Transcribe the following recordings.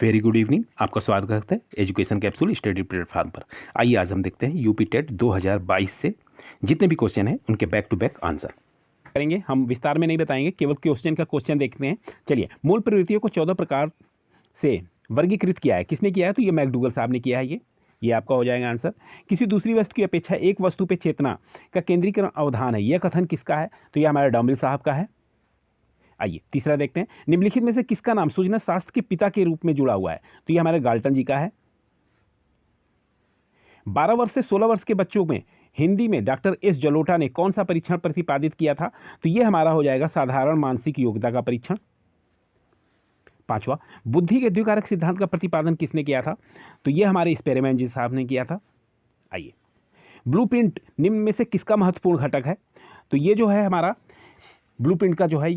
Very good evening. आपका स्वागत करते हैं एजुकेशन कैप्सूल स्टडी प्लेटफॉर्म पर। आइए आज हम देखते हैं यूपी टेट 2022 से जितने भी क्वेश्चन हैं उनके बैक टू बैक आंसर करेंगे। हम विस्तार में नहीं बताएंगे, केवल क्वेश्चन का क्वेश्चन देखते हैं। चलिए, मूल प्रवृत्तियों को 14 प्रकार से वर्गीकृत किया है। किसने किया है? तो ये मैकडूगल साहब ने किया है। ये आपका हो जाएगा आंसर। किसी दूसरी वस्तु की अपेक्षा एक वस्तु पे चेतना का केंद्रीकरण अवधान है, यह कथन किसका है? तो यह हमारा डॉम्बल साहब का है। आइए तीसरा देखते हैं, निम्नलिखित में से किसका नाम सूचना शास्त्र के पिता के रूप में जुड़ा हुआ है? तो ये हमारे गाल्टन जी का है। 12 वर्ष से 16 वर्ष के बच्चों में हिंदी में डॉक्टर एस जलोटा ने कौन सा परीक्षण प्रतिपादित किया था? तो ये हमारा हो जाएगा साधारण मानसिक योग्यता का परीक्षण। पांचवा, बुद्धि के द्विकारक सिद्धांत का प्रतिपादन किसने किया था? तो ये हमारे एक्सपेरिमेंट जी साहब ने किया था। आइए, ब्लूप्रिंट निम्न में से किसका महत्वपूर्ण घटक है? तो ये जो है हमारा ब्लूप्रिंट का जो है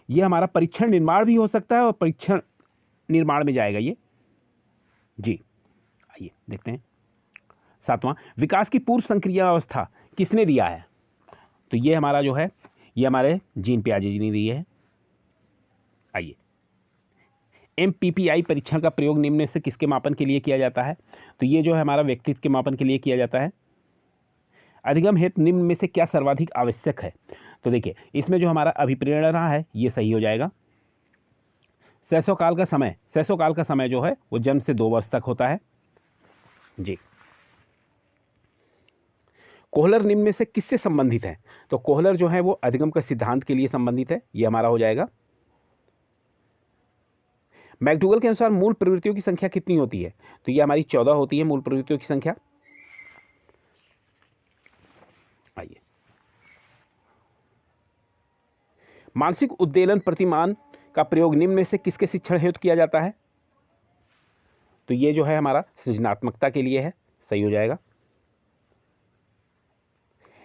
ये हमारा परीक्षण निर्माण भी हो सकता है और परीक्षण निर्माण में जाएगा ये जी। आइए देखते हैं। सातवां, विकास की पूर्व संक्रिया अवस्था किसने दिया है? तो ये हमारा जो है ये हमारे जीन पियाजे जी ने दी है। आइए, MPPI परीक्षण का प्रयोग निम्न में से किसके मापन के लिए किया जाता है? तो ये जो है हमारा व्यक्तित्व के मापन के लिए किया जाता है। अधिगम हेतु निम्न में से क्या सर्वाधिक आवश्यक है? तो देखिए, इसमें जो हमारा अभिप्रेरणा है ये सही हो जाएगा। शैशवकाल का समय जो है वो जन्म से 2 वर्ष तक होता है जी। कोहलर निम्न में से किससे संबंधित है? तो कोहलर जो है वो अधिगम का सिद्धांत के लिए संबंधित है, ये हमारा हो जाएगा। मैकडूगल के अनुसार मूल प्रवृत्तियों की संख्या कितनी होती है? तो ये हमारी 14 होती है मूल प्रवृत्तियों की संख्या। आइए, मानसिक उद्वेलन प्रतिमान का प्रयोग निम्न में से किसके शिक्षण हेतु किया जाता है? तो ये जो है हमारा सृजनात्मकता के लिए है, सही हो जाएगा।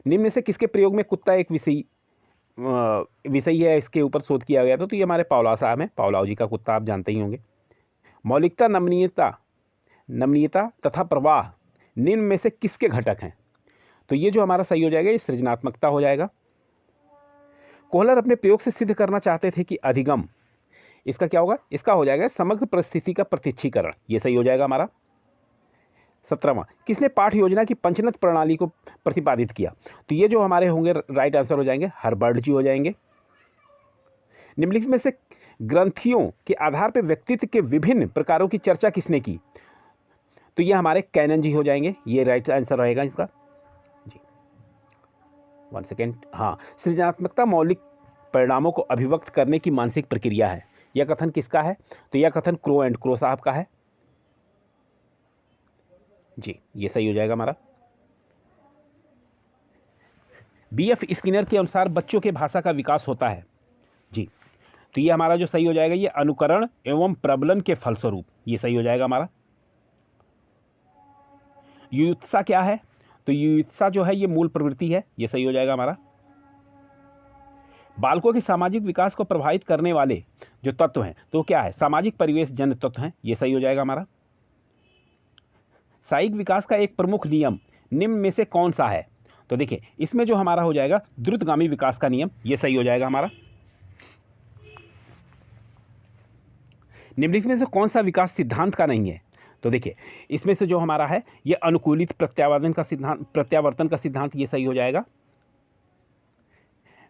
निम्न में से किसके प्रयोग में कुत्ता एक विषय है, इसके ऊपर शोध किया गया था? तो ये हमारे पावला साहब हैं। पावलाव जी का कुत्ता आप जानते ही होंगे। मौलिकता, नमनीयता तथा प्रवाह निम्न में से किसके घटक हैं? तो ये जो हमारा सही हो जाएगा ये सृजनात्मकता हो जाएगा। कोहलर अपने प्रयोग से सिद्ध करना चाहते थे कि अधिगम, इसका क्या होगा? इसका हो जाएगा समग्र परिस्थिति का प्रत्यक्षीकरण, ये सही हो जाएगा हमारा। 17वां, किसने पाठ योजना की पंचनत प्रणाली को प्रतिपादित किया? तो ये जो हमारे होंगे राइट आंसर हो जाएंगे हर्बर्ट जी हो जाएंगे। निम्नलिखित में से ग्रंथियों के आधार पर व्यक्तित्व के विभिन्न प्रकारों की चर्चा किसने की? तो ये हमारे कैनन जी हो जाएंगे, ये राइट आंसर रहेगा इसका जी। 1 सेकेंड। हाँ, सृजनात्मकता मौलिक परिणामों को अभिव्यक्त करने की मानसिक प्रक्रिया है, यह कथन किसका है? तो यह कथन क्रो एंड क्रो साहब का है जी, ये सही हो जाएगा हमारा। BF स्किनर के अनुसार बच्चों के भाषा का विकास होता है जी। तो ये हमारा जो सही हो जाएगा ये अनुकरण एवं प्रबलन के फलस्वरूप, ये सही हो जाएगा हमारा। युयुत्सा क्या है? तो युयुत्सा जो है ये मूल प्रवृत्ति है, ये सही हो जाएगा हमारा। बालकों के सामाजिक विकास को प्रभावित करने वाले जो तत्व हैं तो क्या है? सामाजिक परिवेश जन्य तत्व हैं, ये सही हो जाएगा हमारा। साइक विकास का एक प्रमुख नियम निम्न में से कौन सा है? तो देखिए, इसमें जो हमारा हो जाएगा द्रुतगामी विकास का नियम, ये सही हो जाएगा हमारा। निम्नलिखित में से कौन सा विकास सिद्धांत का नहीं है? तो देखिए, इसमें से जो हमारा है ये अनुकूलित प्रत्यावर्तन का सिद्धांत, ये सही हो जाएगा।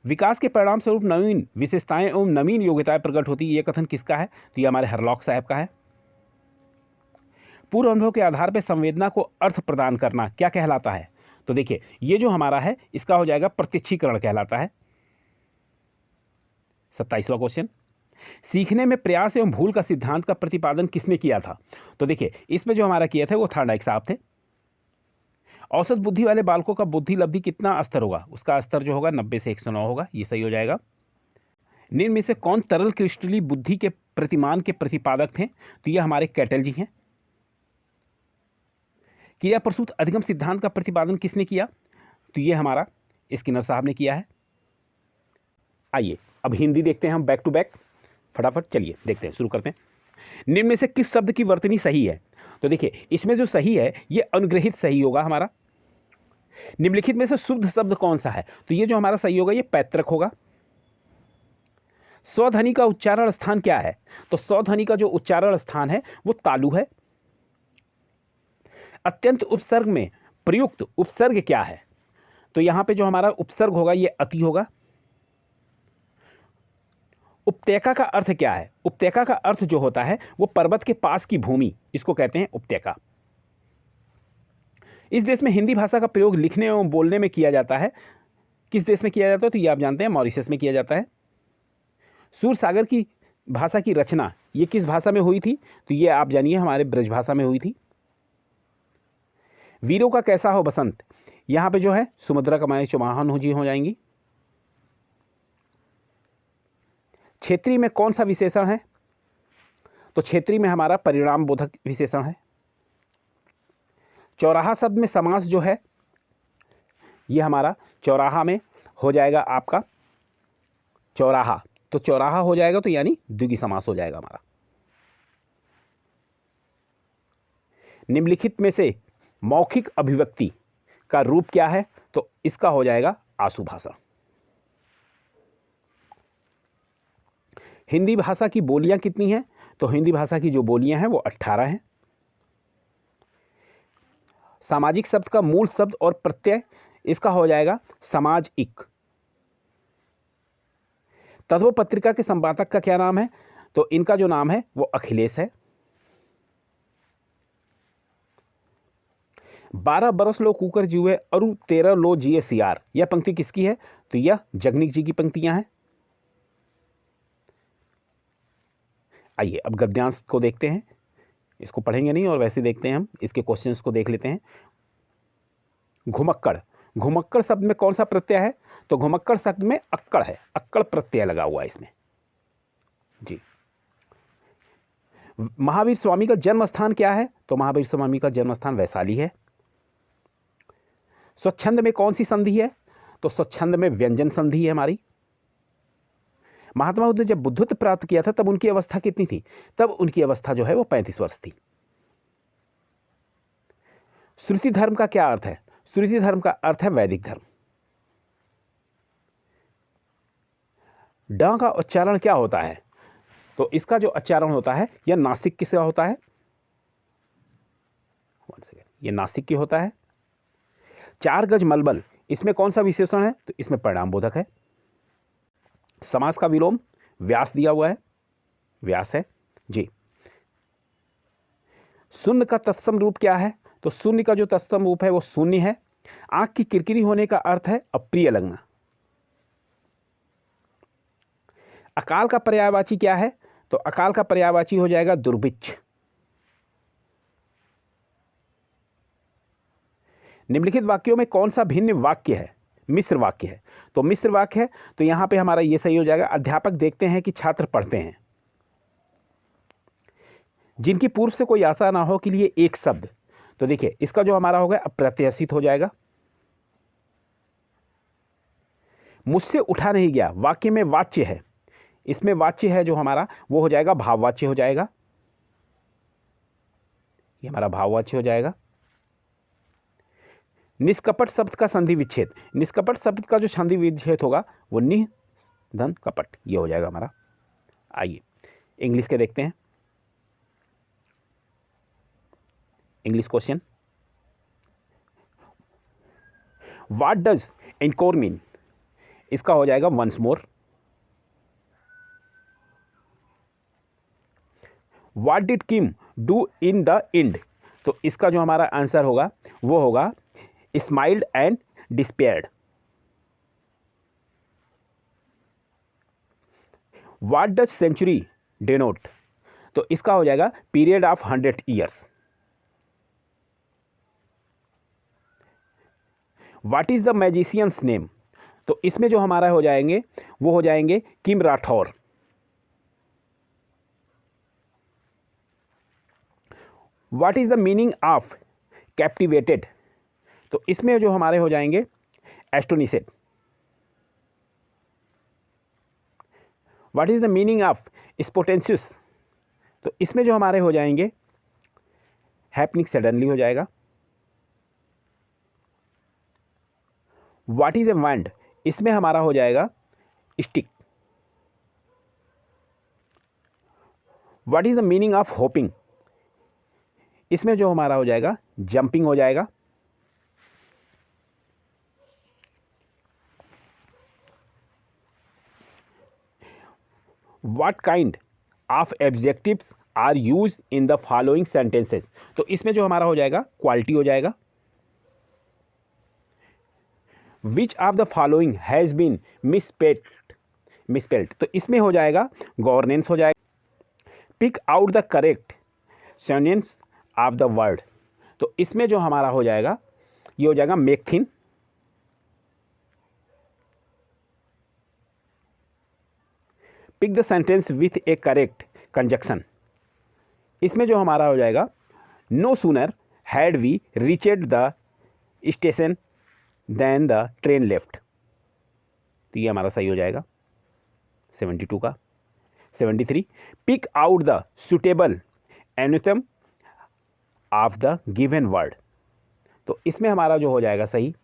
विकास के परिणाम स्वरूप नवीन विशेषताएं एवं नवीन योग्यताएं प्रकट होती है, ये कथन किसका है? तो ये हमारे हरलॉक साहब का है। पूर्व अनुभव के आधार पर संवेदना को अर्थ प्रदान करना क्या कहलाता है? तो देखिए, ये जो हमारा है इसका हो जाएगा प्रत्यक्षीकरण कहलाता है। 27वां क्वेश्चन, सीखने में प्रयास एवं भूल का सिद्धांत का प्रतिपादन किसने किया था? तो देखिए, इसमें जो हमारा किया था वो थॉर्नडाइक साहब थे। औसत बुद्धि वाले बालकों का बुद्धि लब्धि कितना स्तर होगा? उसका स्तर जो होगा 90 से 109 होगा, ये सही हो जाएगा। निम्न में से कौन तरल क्रिस्टली बुद्धि के प्रतिमान के प्रतिपादक थे? तो ये हमारे कैटल जी हैं। क्रिया प्रसूत अधिगम सिद्धांत का प्रतिपादन किसने किया? तो ये हमारा स्किनर साहब ने किया है। आइए अब हिंदी देखते हैं हम बैक टू बैक, फटाफट चलिए देखते हैं, शुरू करते हैं। निम्न में से किस शब्द की वर्तनी सही है? तो देखिए, इसमें जो सही है ये अनुग्रहित सही होगा हमारा। निम्नलिखित में से शुद्ध शब्द कौन सा है? तो ये जो हमारा सही होगा ये पैतृक होगा। स्वध्वनि का उच्चारण स्थान क्या है? तो स्वध्वनि का जो उच्चारण स्थान है वो तालु है। अत्यंत उपसर्ग में प्रयुक्त उपसर्ग क्या है? तो यहां पे जो हमारा उपसर्ग होगा ये अति होगा। उपत्यका का अर्थ क्या है? उपत्यका का अर्थ जो होता है वो पर्वत के पास की भूमि, इसको कहते हैं उपत्यका। इस देश में हिंदी भाषा का प्रयोग लिखने एवं बोलने में किया जाता है। किस देश में किया जाता है? तो ये आप जानते हैं, मॉरिशस में किया जाता है। सूरसागर की भाषा की रचना ये किस भाषा में हुई थी? तो ये आप जानिए, हमारे ब्रज भाषा में हुई थी। वीरों का कैसा हो बसंत, यहां पे जो है सुमुद्रा कमाई चौहान जी हो जाएंगी। क्षेत्रीय में कौन सा विशेषण है? तो क्षेत्रीय में हमारा परिणाम बोधक विशेषण है। चौराहा शब्द में समास जो है ये हमारा चौराहा में हो जाएगा आपका चौराहा, तो चौराहा हो जाएगा, तो यानी द्विगु समास हो जाएगा हमारा। निम्नलिखित में से मौखिक अभिव्यक्ति का रूप क्या है? तो इसका हो जाएगा आशु भाषा। हिंदी भाषा की बोलियां कितनी हैं? तो हिंदी भाषा की जो बोलियां हैं वो 18 हैं। सामाजिक शब्द का मूल शब्द और प्रत्यय, इसका हो जाएगा समाज इक। तत्व पत्रिका के संपादक का क्या नाम है? तो इनका जो नाम है वो अखिलेश है। 12 बरस लो कुकर जीवे अरु 13 लो जिए सियार, यह पंक्ति किसकी है? तो यह जगनीक जी की पंक्तियां हैं। आइए अब गद्यांश को देखते हैं, इसको पढ़ेंगे नहीं और वैसे देखते हैं, हम इसके क्वेश्चंस को देख लेते हैं। घुमक्कड़, घुमक्कड़ शब्द में कौन सा प्रत्यय है? तो घुमक्कड़ शब्द में अक्कड़ है, अक्कड़ प्रत्यय लगा हुआ है इसमें जी। महावीर स्वामी का जन्म स्थान क्या है? तो महावीर स्वामी का जन्म स्थान वैशाली है। स्वच्छंद में कौन सी संधि है? तो स्वच्छंद में व्यंजन संधि है हमारी। महात्मा बुद्ध ने जब बुद्धत्व प्राप्त किया था तब उनकी अवस्था कितनी थी? तब उनकी अवस्था जो है वो 35 वर्ष थी। श्रुति धर्म का क्या अर्थ है? श्रुति धर्म का अर्थ है वैदिक धर्म। ड का उच्चारण क्या होता है? तो इसका जो उच्चारण होता है यह नासिक किसका होता है? यह नासिक की होता है। 4 गज मलबल, इसमें कौन सा विशेषण है? तो इसमें परिणाम बोधक है। समास का विलोम व्यास दिया हुआ है, व्यास है जी। शून्य का तत्सम रूप क्या है? तो शून्य का जो तत्सम रूप है वो शून्य है। आंख की किरकिरी होने का अर्थ है अप्रिय लगना। अकाल का पर्यायवाची क्या है? तो अकाल का पर्यायवाची हो जाएगा दुर्भिक्ष। निम्नलिखित वाक्यों में कौन सा भिन्न वाक्य है? मिश्र वाक्य है। तो मिश्र वाक्य है, तो यहां पे हमारा ये सही हो जाएगा। अध्यापक देखते हैं कि छात्र पढ़ते हैं। जिनकी पूर्व से कोई आशा ना हो के लिए एक शब्द, तो देखिए इसका जो हमारा होगा अप्रत्याशित हो जाएगा। मुझसे उठा नहीं गया, वाक्य में वाच्य है, इसमें वाच्य है जो हमारा वो हो जाएगा भाववाच्य हो जाएगा, ये हमारा भाववाच्य हो जाएगा। निष्कपट शब्द का संधि विच्छेद, निष्कपट शब्द का जो संधि विच्छेद होगा वो निह धन कपट, ये हो जाएगा हमारा। आइए इंग्लिश के देखते हैं। English question, what does encore mean? इसका हो जाएगा once more. What did Kim do in the end? तो इसका जो हमारा आंसर होगा वो होगा smiled and despaired. What does century denote? तो इसका हो जाएगा period of 100 years. What is the magician's name? तो इसमें जो हमारा हो जाएंगे वो हो जाएंगे Kim Rathore. What is the meaning of captivated? तो इसमें जो हमारे हो जाएंगे astonished. What is the meaning of spontaneous? तो इसमें जो हमारे हो जाएंगे हैपनिंग सडनली हो जाएगा। What is a wand? इसमें हमारा हो जाएगा stick. What is the meaning of hopping, इसमें जो हमारा हो जाएगा जंपिंग हो जाएगा। What kind of adjectives are used in the following sentences, तो इसमें जो हमारा हो जाएगा क्वालिटी हो जाएगा। Which of the following has been misspelled, तो इसमें हो जाएगा गवर्नेंस हो जाएगा। Pick out the correct synonyms of the word, तो इसमें जो हमारा हो जाएगा ये हो जाएगा make thin. Pick the sentence with a correct conjunction, इसमें जो हमारा हो जाएगा no sooner had we reached the station than the train left, तो ये हमारा सही हो जाएगा 72 का। 73 pick out the suitable antonym of the given word, तो इसमें हमारा जो हो जाएगा सही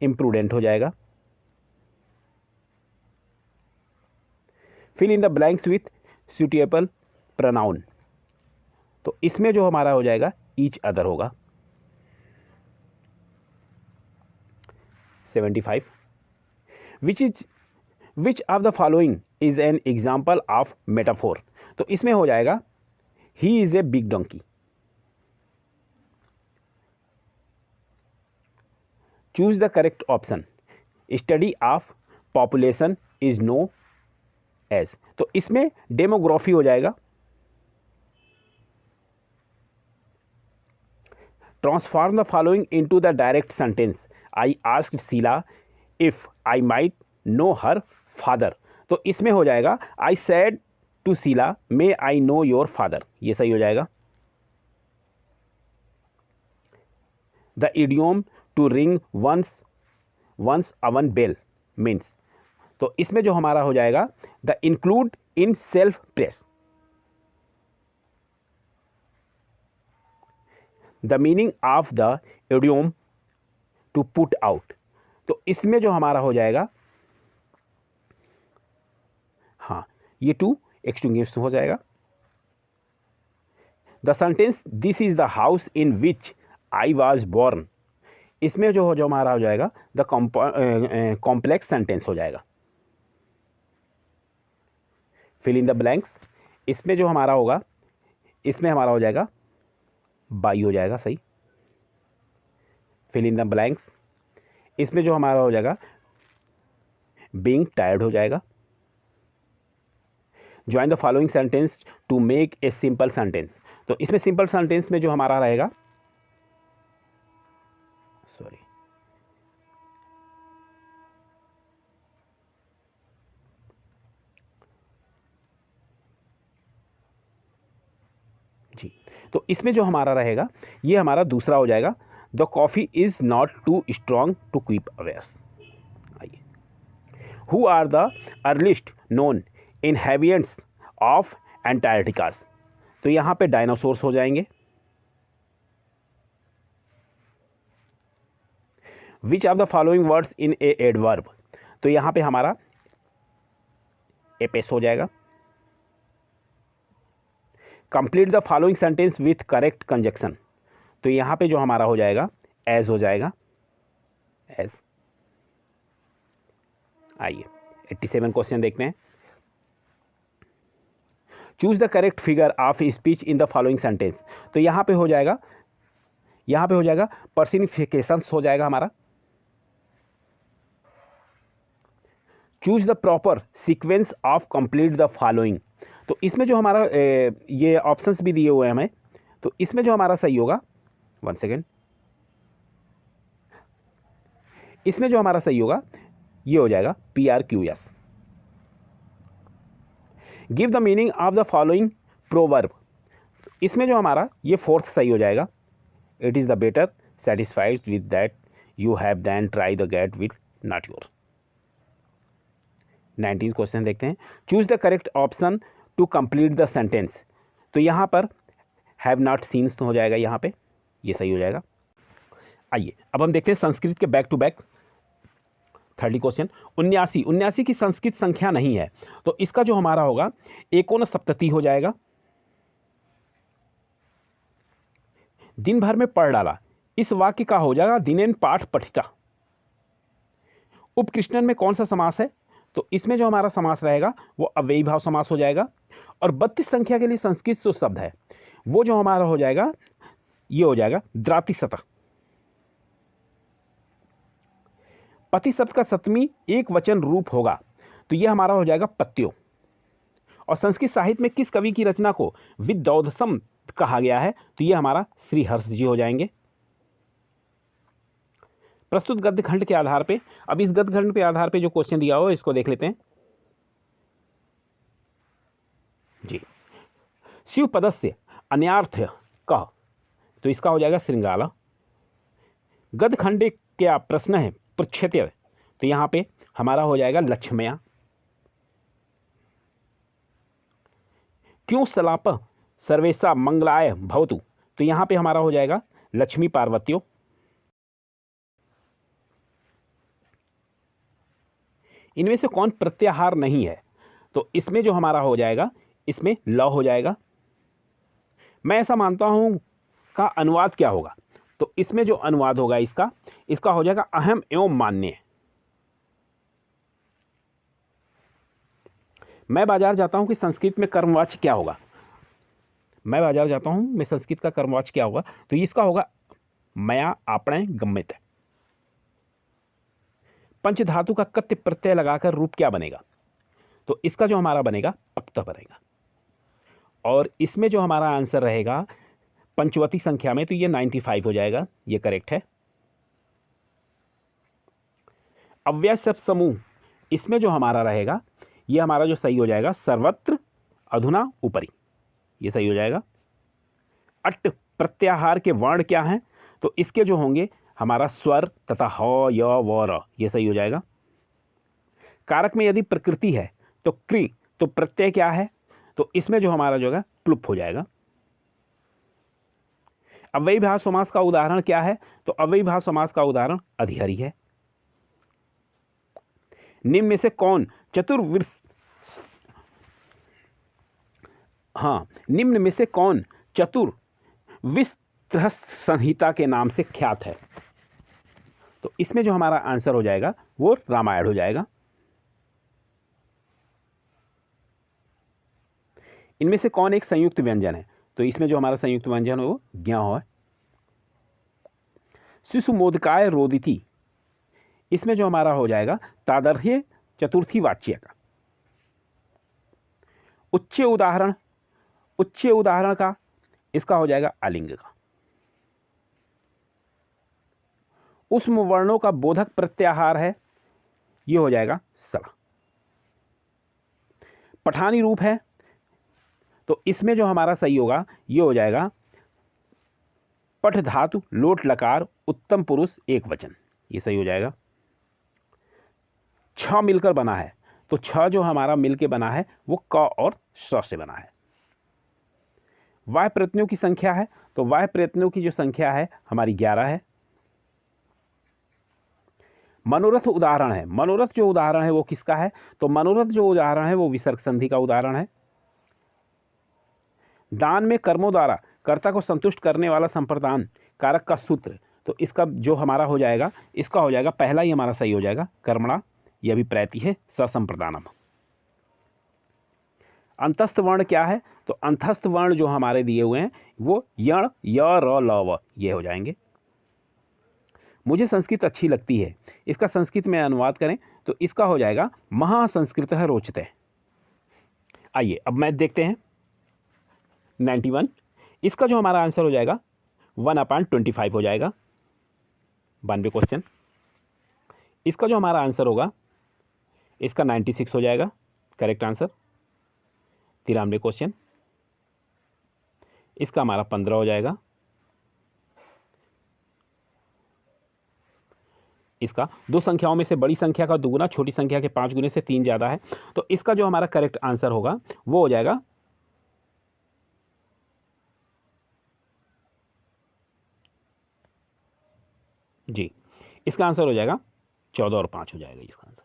इम्प्रूडेंट हो जाएगा। Fill in the blanks with suitable pronoun, तो इसमें जो हमारा हो जाएगा ईच अदर होगा। 75 which of the following is an example of metaphor, तो इसमें हो जाएगा he is a big donkey. Choose the correct option, study of population is known as, तो इसमें डेमोग्राफी हो जाएगा। Transform the following into the direct sentence, I asked Sheela if I might know her father, तो इसमें हो जाएगा I said to Sheela may I know your father, ये सही हो जाएगा। The idiom to ring one's own bell means, तो इसमें जो हमारा हो जाएगा the include in self praise. The meaning of the idiom to put out, तो इसमें जो हमारा हो जाएगा हाँ ये टू एक्सटिंग्विश हो जाएगा। The sentence this is the house in which I was born, इसमें जो हमारा हो जाएगा द कॉम्प्लेक्स सेंटेंस हो जाएगा। फिल इन द ब्लैंक्स, इसमें जो हमारा होगा इसमें हमारा हो जाएगा बाई हो जाएगा सही। फिल इन द ब्लैंक्स, इसमें जो हमारा हो जाएगा बीइंग टायर्ड हो जाएगा। Join the following sentence to make a simple sentence, तो इसमें सिंपल सेंटेंस में जो हमारा रहेगा सॉरी जी, तो इसमें जो हमारा रहेगा ये हमारा दूसरा हो जाएगा the coffee is not too strong to keep अवेयर्स। आइए, who are the earliest known inhabitants of Antarctica's, तो यहाँ पे डायनासोर्स हो जाएंगे। Which of the following words in a adverb, तो यहाँ पे हमारा एपेस हो जाएगा। Complete the following sentence with correct conjunction, तो यहाँ पे जो हमारा हो जाएगा एज हो जाएगा एज। आइए 87 क्वेश्चन देखते हैं। Choose the correct figure of speech in the following sentence, तो यहाँ पे हो जाएगा पर्सनिफिकेशंस हो जाएगा हमारा। Choose the proper sequence of complete the following, तो इसमें जो हमारा ये ऑप्शंस भी दिए हुए हैं हमें, तो इसमें जो हमारा सही होगा 1 सेकेंड, इसमें जो हमारा सही होगा ये हो जाएगा PRQS। Give the meaning of the following proverb, इसमें जो हमारा ये फोर्थ सही हो जाएगा। It is the better satisfied with that you have then try the get with not your. 19 question देखते हैं। Choose the correct option to complete the sentence, तो यहाँ पर हैव नॉट सीन्स हो जाएगा, यहाँ पे ये सही हो जाएगा। आइए अब हम देखते हैं संस्कृत के बैक टू बैक 30 क्वेश्चन। 79, 79 की संस्कृत संख्या नहीं है, तो इसका जो हमारा होगा एकोनसप्तति हो जाएगा। दिन भर में पढ़ डाला, इस वाक्य का हो जाएगा दिनेन पाठ पठिता। उपकृष्णन में कौन सा समास है, तो इसमें जो हमारा समास रहेगा वो अव्ययी भाव समास हो जाएगा। और 32 संख्या के लिए संस्कृत जो शब्द है वो जो हमारा हो जाएगा ये हो जाएगा द्रातिशत। पति शब्द का सप्तमी एक वचन रूप होगा, तो ये हमारा हो जाएगा पत्यो। और संस्कृत साहित्य में किस कवि की रचना को विद्वौधसम कहा गया है, तो ये हमारा श्री हर्ष जी हो जाएंगे। प्रस्तुत गद्य खंड के आधार पे, अब इस गद्य खंड के आधार पे जो क्वेश्चन दिया हो इसको देख लेते हैं जी। शिव पदस्य अन्यार्थ कह, तो इसका हो जाएगा श्रृंगाला। गद्य खंड क्या प्रश्न है पृच्छ्यते, तो यहां पे हमारा हो जाएगा लक्ष्मया। क्यों सलाप सर्वेशा मंगलाय भवतु, तो यहां पे हमारा हो जाएगा लक्ष्मी पार्वत्यो। इनमें से कौन प्रत्याहार नहीं है, तो इसमें जो हमारा हो जाएगा इसमें ल हो जाएगा। मैं ऐसा मानता हूं का अनुवाद क्या होगा, तो इसमें जो अनुवाद होगा इसका हो जाएगा अहम एवं मान्य। मैं बाजार जाता हूं कि संस्कृत में कर्मवाच्य क्या होगा, मैं बाजार जाता हूं मैं संस्कृत का कर्मवाच्य क्या होगा, तो इसका होगा मया आपणे गम्यते। पंचधातु का कत्य प्रत्यय लगाकर रूप क्या बनेगा, तो इसका जो हमारा बनेगा पक्त बनेगा। और इसमें जो हमारा आंसर रहेगा पंचवती संख्या में, तो ये 95 हो जाएगा, ये करेक्ट है। अव्यय शब्द समूह, इसमें जो हमारा रहेगा ये हमारा जो सही हो जाएगा सर्वत्र अधुना ऊपरी, ये सही हो जाएगा। अट प्रत्याहार के वर्ण क्या हैं, तो इसके जो होंगे हमारा स्वर तथा ह य व र, ये सही हो जाएगा। कारक में यदि प्रकृति है तो क्रि, तो प्रत्यय क्या है, तो इसमें जो हमारा जो है प्लुप हो जाएगा। अव्ययी भाव समास का उदाहरण क्या है, तो अव्ययी भाव समास का उदाहरण अधिहरि है। निम्न में से कौन चतुर्विश निम्न में से कौन चतुर्विश संहिता के नाम से ख्यात है, तो इसमें जो हमारा आंसर हो जाएगा वो रामायण हो जाएगा। इनमें से कौन एक संयुक्त व्यंजन है, तो इसमें जो हमारा संयुक्त व्यंजन है वो ज्ञ है। शिशु मोदकाय रोदिति, इसमें जो हमारा हो जाएगा तादर्थ्य चतुर्थी वाच्य का। उच्च उदाहरण का इसका हो जाएगा आलिंग का। उष्म वर्णों का बोधक प्रत्याहार है, ये हो जाएगा सला। पठानी रूप है, तो इसमें जो हमारा सही होगा ये हो जाएगा पठ धातु लोट लकार उत्तम पुरुष एक वचन, ये सही हो जाएगा। छ मिलकर बना है, तो छ जो हमारा मिलकर बना है वो क और स से बना है। वाह्य प्रयत्नों की संख्या है, तो वाह्य प्रयत्नों की जो संख्या है हमारी 11 है। मनोरथ उदाहरण है, मनोरथ जो उदाहरण है वो किसका है, तो मनोरथ जो उदाहरण है वो विसर्ग संधि का उदाहरण है। दान में कर्मों द्वारा कर्ता को संतुष्ट करने वाला संप्रदान कारक का सूत्र, तो इसका जो हमारा हो जाएगा इसका हो जाएगा पहला ही हमारा सही हो जाएगा कर्मणा, यह भी प्रैति है ससंप्रदानम। अंतस्थ वर्ण क्या है, तो अंतस्थ वर्ण जो हमारे दिए हुए हैं वो यण य र ल व, ये हो जाएंगे। मुझे संस्कृत अच्छी लगती है, इसका संस्कृत में अनुवाद करें तो इसका हो जाएगा महासंस्कृतः रोचते। आइए अब मैथ देखते हैं। 91, इसका जो हमारा आंसर हो जाएगा 1/25 हो जाएगा। 92 क्वेश्चन, इसका जो हमारा आंसर होगा इसका 96 हो जाएगा करेक्ट आंसर। 93 क्वेश्चन, इसका हमारा 15 हो जाएगा। इसका दो संख्याओं में से बड़ी संख्या का दुगुना छोटी संख्या के 5 गुने से 3 ज़्यादा है, तो इसका जो हमारा करेक्ट आंसर होगा वो हो जाएगा जी, इसका आंसर हो जाएगा 14 और 5 हो जाएगा इसका आंसर।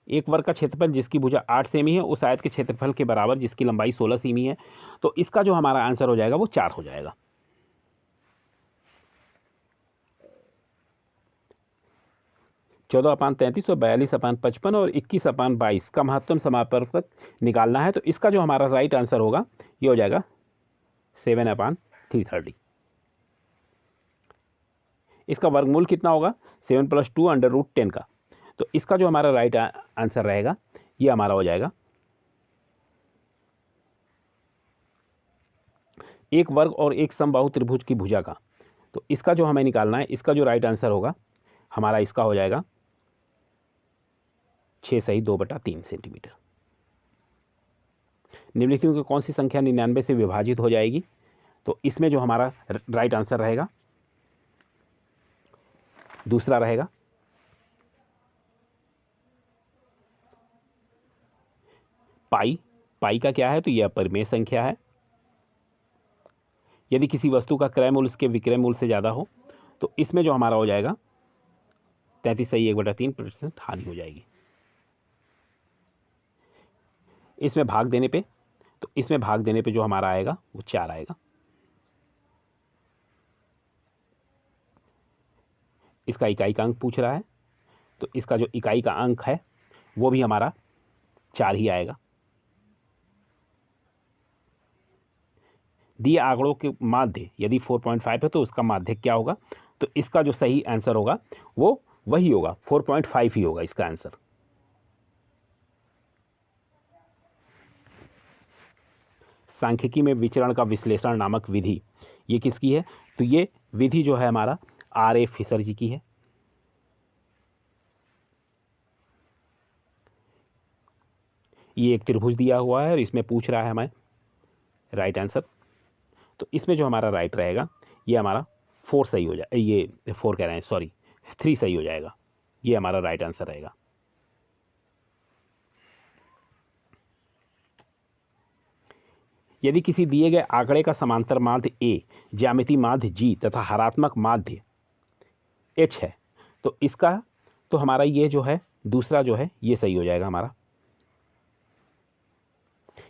एक वर्ग का क्षेत्रफल जिसकी भुजा 8 सेमी है उस आयत के क्षेत्रफल के बराबर जिसकी लंबाई 16 सेमी है, तो इसका जो हमारा आंसर हो जाएगा वो 4 हो जाएगा। चौदह अपान 33 और 42 अपान 55 और 21 अपान 22 का महत्तम समापवर्तक निकालना है, तो इसका जो हमारा राइट आंसर होगा ये हो जाएगा 7 अपान 330। इसका वर्गमूल कितना होगा 7 + 2 √10 का, तो इसका जो हमारा राइट आंसर रहेगा ये हमारा हो जाएगा एक वर्ग और एक समबाहु त्रिभुज की भुजा का, तो इसका जो हमें निकालना है, इसका जो राइट आंसर होगा हमारा इसका हो जाएगा 6 सही 2/3 सेंटीमीटर। निम्नलिखित में कौन सी संख्या 99 से विभाजित हो जाएगी, तो इसमें जो हमारा राइट आंसर रहेगा दूसरा रहेगा। पाई का क्या है, तो यह अपरिमेय संख्या है। यदि किसी वस्तु का क्रय मूल्य उसके विक्रय मूल्य से ज़्यादा हो, तो इसमें जो हमारा हो जाएगा 33 सही 1/3% हानि हो जाएगी। इसमें भाग देने पे, तो इसमें भाग देने पे जो हमारा आएगा वो 4 आएगा। इसका इकाई का अंक पूछ रहा है, तो इसका जो इकाई का अंक है वो भी हमारा 4 ही आएगा। दिए आंकड़ों के माध्य यदि 4.5 है तो उसका माध्य क्या होगा, तो इसका जो सही आंसर होगा वो वही होगा 4.5 ही होगा इसका आंसर। सांख्यिकी में विचरण का विश्लेषण नामक विधि ये किसकी है, तो ये विधि जो है हमारा R.A. फिशर जी की है। ये एक त्रिभुज दिया हुआ है और इसमें पूछ रहा है हमें राइट आंसर, तो इसमें जो हमारा राइट रहेगा ये हमारा 4 सही हो जाए, ये 4 कह रहे हैं सॉरी 3 सही हो जाएगा, ये हमारा राइट आंसर रहेगा। यदि किसी दिए गए आंकड़े का समांतर माध्य A, ज्यामिति माध्य G तथा हरात्मक माध्य H है, तो इसका तो हमारा ये जो है दूसरा जो है ये सही हो जाएगा हमारा।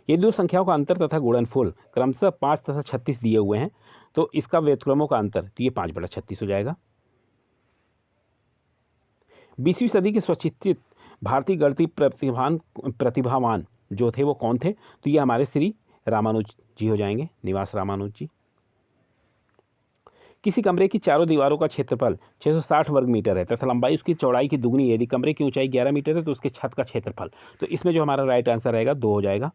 ये दो संख्याओं का अंतर तथा गुणनफल क्रमशः 5 तथा 36 दिए हुए हैं, तो इसका व्युत्क्रमों का अंतर तो ये 5/36 हो जाएगा। 20वीं सदी के स्वशिक्षित भारतीय गणितीय प्रतिभावान जो थे वो कौन थे, तो ये हमारे श्री रामानुज जी हो जाएंगे, निवास रामानुज जी। किसी कमरे की चारों दीवारों का क्षेत्रफल 660 वर्ग मीटर है तथा लंबाई उसकी चौड़ाई की दुगनी है। यदि कमरे की ऊंचाई 11 मीटर है तो उसके छत का क्षेत्रफल, तो इसमें जो हमारा राइट आंसर रहेगा 2 हो जाएगा।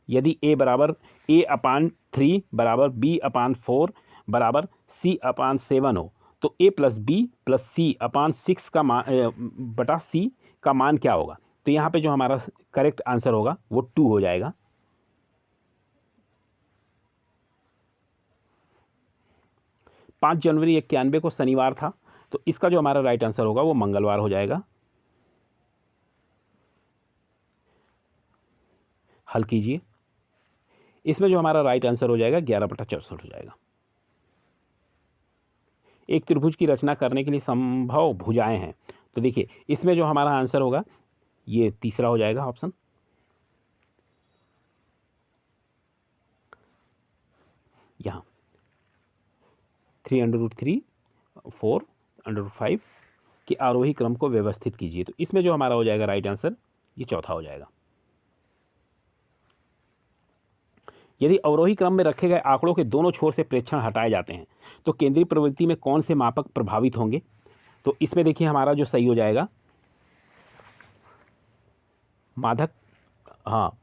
यदि A/A/3 बराबर B/4 बराबर C/7 हो, तो A + B + C/6 का बटा C का मान क्या होगा, तो यहाँ पे जो हमारा करेक्ट आंसर होगा वो 2 हो जाएगा। पाँच जनवरी 91 को शनिवार था, तो इसका जो हमारा राइट आंसर होगा वो मंगलवार हो जाएगा। हल कीजिए, इसमें जो हमारा राइट आंसर हो जाएगा 11/64 हो जाएगा। एक त्रिभुज की रचना करने के लिए संभव भुजाएं हैं, तो देखिए इसमें जो हमारा आंसर होगा ये तीसरा हो जाएगा ऑप्शन। यहाँ 3√3 4√5 के आरोही क्रम को व्यवस्थित कीजिए, तो इसमें जो हमारा हो जाएगा राइट आंसर ये चौथा हो जाएगा। यदि अवरोही क्रम में रखे गए आंकड़ों के दोनों छोर से प्रेक्षण हटाए जाते हैं तो केंद्रीय प्रवृत्ति में कौन से मापक प्रभावित होंगे, तो इसमें देखिए हमारा जो सही हो जाएगा माध्यक, हाँ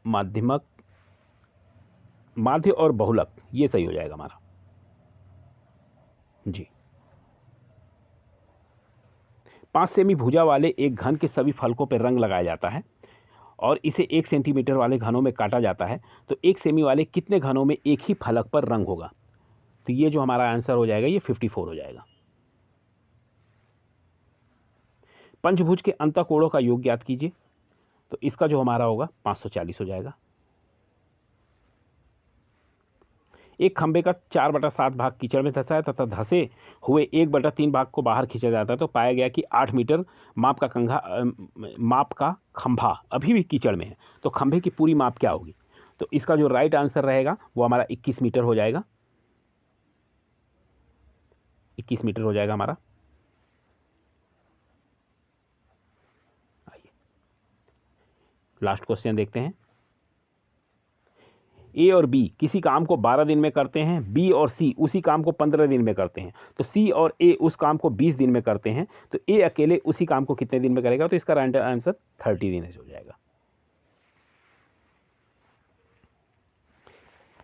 माध्यमक, माध्य और बहुलक ये सही हो जाएगा हमारा जी। 5 सेमी भुजा वाले एक घन के सभी फलकों पर रंग लगाया जाता है और इसे 1 सेंटीमीटर वाले घनों में काटा जाता है, तो 1 सेमी वाले कितने घनों में एक ही फलक पर रंग होगा, तो ये जो हमारा आंसर हो जाएगा ये 54 हो जाएगा। पंचभुज के अंतःकोणों का योग ज्ञात कीजिए, तो इसका जो हमारा होगा 540 हो जाएगा। एक खंभे का 4/7 भाग कीचड़ में धंसा है तथा धंसे हुए 1/3 भाग को बाहर खींचा जाता है तो पाया गया कि 8 मीटर माप का खंभा अभी भी कीचड़ में है। तो खंभे की पूरी माप क्या होगी? तो इसका जो राइट आंसर रहेगा वो हमारा 21 मीटर हो जाएगा। 21 मीटर हो जाएगा हमारा। आइए लास्ट क्वेश्चन देखते हैं। ए और बी किसी काम को 12 दिन में करते हैं, बी और सी उसी काम को 15 दिन में करते हैं। तो सी और ए उस काम को 20 दिन में करते हैं, तो ए अकेले उसी काम को कितने दिन में करेगा? तो इसका राइट आंसर 30 दिन हो जाएगा।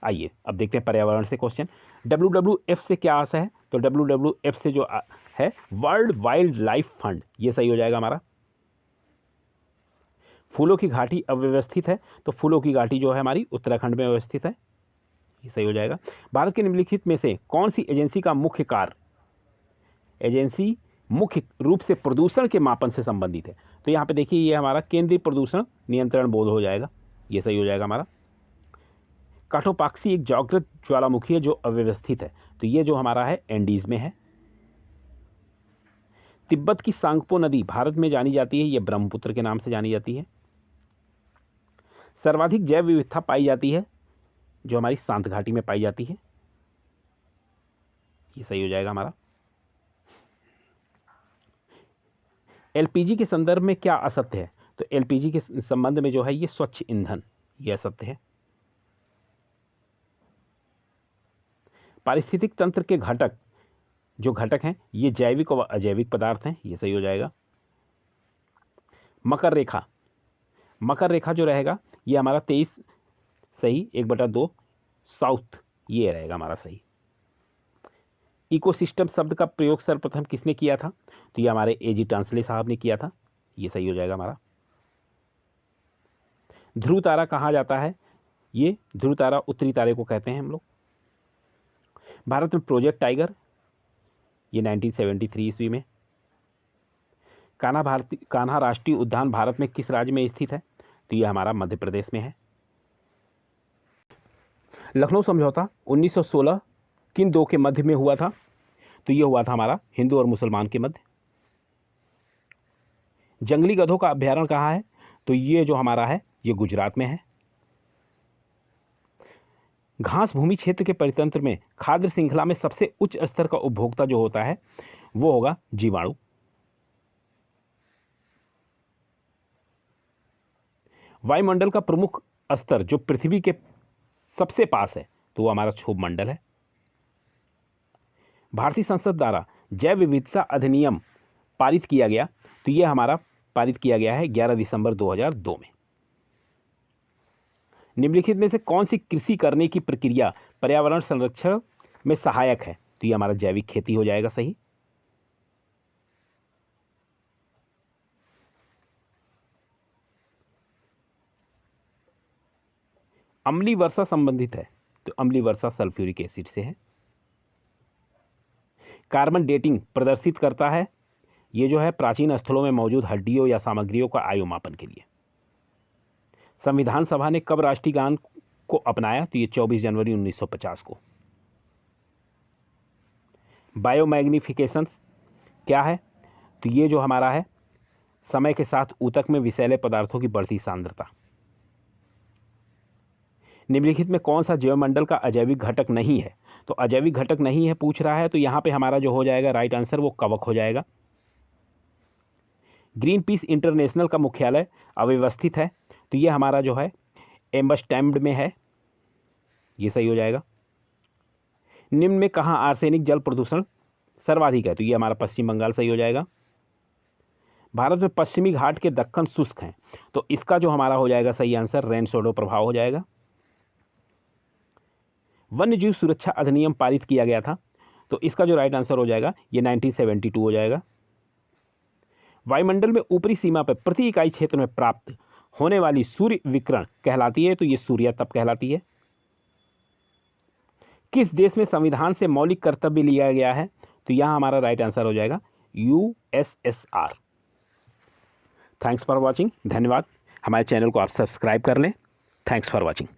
आइए अब देखते हैं पर्यावरण से क्वेश्चन। WWF से क्या आशा है? तो WWF से जो है वर्ल्ड वाइल्ड लाइफ फंड, ये सही हो जाएगा हमारा। फूलों की घाटी अव्यवस्थित है, तो फूलों की घाटी जो है हमारी उत्तराखंड में अवस्थित है, ये सही हो जाएगा। भारत के निम्नलिखित में से कौन सी एजेंसी का मुख्य रूप से प्रदूषण के मापन से संबंधित है? तो यहाँ पे देखिए ये हमारा केंद्रीय प्रदूषण नियंत्रण बोर्ड हो जाएगा, ये सही हो जाएगा हमारा। काठोपाक्सी एक जागृत ज्वालामुखी है जो अव्यवस्थित है, तो ये जो हमारा है एंडीज में है। तिब्बत की सांगपो नदी भारत में जानी जाती है, ये ब्रह्मपुत्र के नाम से जानी जाती है। सर्वाधिक जैव विविधता पाई जाती है जो हमारी शांत घाटी में पाई जाती है, ये सही हो जाएगा हमारा। एलपीजी के संदर्भ में क्या असत्य है? तो एलपीजी के संबंध में जो है ये स्वच्छ ईंधन, ये असत्य है। पारिस्थितिक तंत्र के जो घटक हैं ये जैविक और अजैविक पदार्थ हैं, ये सही हो जाएगा। मकर रेखा जो रहेगा ये हमारा 23 सही, 1/2 साउथ, ये रहेगा हमारा सही। इकोसिस्टम शब्द का प्रयोग सर्वप्रथम किसने किया था? तो ये हमारे एजी टांसले साहब ने किया था, ये सही हो जाएगा हमारा। ध्रुव तारा कहा जाता है? ये ध्रुव तारा उत्तरी तारे को कहते हैं हम लोग। भारत में प्रोजेक्ट टाइगर, ये 1973 ईस्वी में। कान्हा राष्ट्रीय उद्यान भारत में किस राज्य में स्थित है? तो ये हमारा मध्य प्रदेश में है। लखनऊ समझौता 1916 किन दो के मध्य में हुआ था? तो ये हुआ था हमारा हिंदू और मुसलमान के मध्य। जंगली गधों का अभ्यारण्य कहाँ है? तो ये जो हमारा है ये गुजरात में है। घास भूमि क्षेत्र के परितंत्र में खाद्य श्रृंखला में सबसे उच्च स्तर का उपभोक्ता जो होता है वो होगा जीवाणु। वायुमंडल का प्रमुख स्तर जो पृथ्वी के सबसे पास है तो वो हमारा क्षोभ मंडल है। भारतीय संसद द्वारा जैव विविधता अधिनियम पारित किया गया, तो ये हमारा पारित किया गया है 11 दिसंबर 2002 में। निम्नलिखित में से कौन सी कृषि करने की प्रक्रिया पर्यावरण संरक्षण में सहायक है? तो ये हमारा जैविक खेती हो जाएगा सही। अम्लीय वर्षा संबंधित है, तो अम्लीय वर्षा सल्फ्यूरिक एसिड से है। कार्बन डेटिंग प्रदर्शित करता है, ये जो है प्राचीन स्थलों में मौजूद हड्डियों या सामग्रियों का आयु मापन के लिए। संविधान सभा ने कब राष्ट्रीय गान को अपनाया? तो ये 24 जनवरी 1950 को। बायोमैग्निफिकेशन क्या है? तो ये जो हमारा है समय के साथ ऊतक में विषैले पदार्थों की बढ़ती सांद्रता। निम्नलिखित में कौन सा जैवमंडल का अजैविक घटक नहीं है? तो अजैविक घटक नहीं है पूछ रहा है, तो यहाँ पे हमारा जो हो जाएगा राइट आंसर वो कवक हो जाएगा। ग्रीन पीस इंटरनेशनल का मुख्यालय अव्यवस्थित है, तो ये हमारा जो है एम्बस्टैम्ड में है, ये सही हो जाएगा। निम्न में कहाँ आर्सेनिक जल प्रदूषण सर्वाधिक है? तो ये हमारा पश्चिम बंगाल सही हो जाएगा। भारत में पश्चिमी घाट के दक्कन शुष्क हैं, तो इसका जो हमारा हो जाएगा सही आंसर रेन शैडो प्रभाव हो जाएगा। वन्यजीव सुरक्षा अधिनियम पारित किया गया था, तो इसका जो राइट आंसर हो जाएगा ये 1972 हो जाएगा। वायुमंडल में ऊपरी सीमा पर प्रति इकाई क्षेत्र में प्राप्त होने वाली सूर्य विकिरण कहलाती है, तो ये सूर्य तप कहलाती है। किस देश में संविधान से मौलिक कर्तव्य लिया गया है? तो यहाँ हमारा राइट आंसर हो जाएगा USSR। थैंक्स फॉर वॉचिंग, धन्यवाद। हमारे चैनल को आप सब्सक्राइब कर लें। Thanks for watching.